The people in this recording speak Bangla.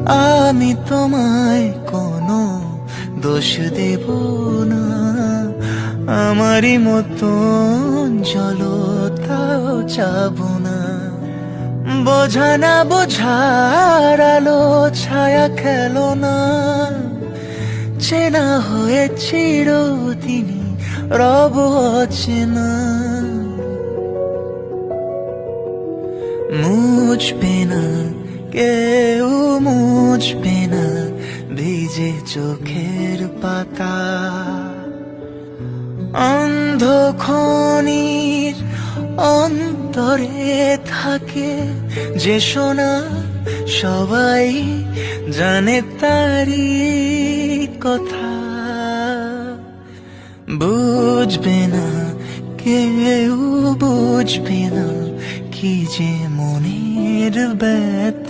আমি তোমায় কোনো দোষ দেব না, আমারই মতন জলতাও যাব না। বোঝা না বোঝার আলো ছায়া খেলো না, চেনা হয়ে চিরদিনই রব অচেনা। মুছবে না কেউ, মুছবে না ভিজে চোখের পাতা। অন্ধখনির অন্তরে থাকে যে সোনা, সবাই জানে তারি কথা। বুঝবে না কেউ, বুঝবে না কি যে মনের ব্যথা।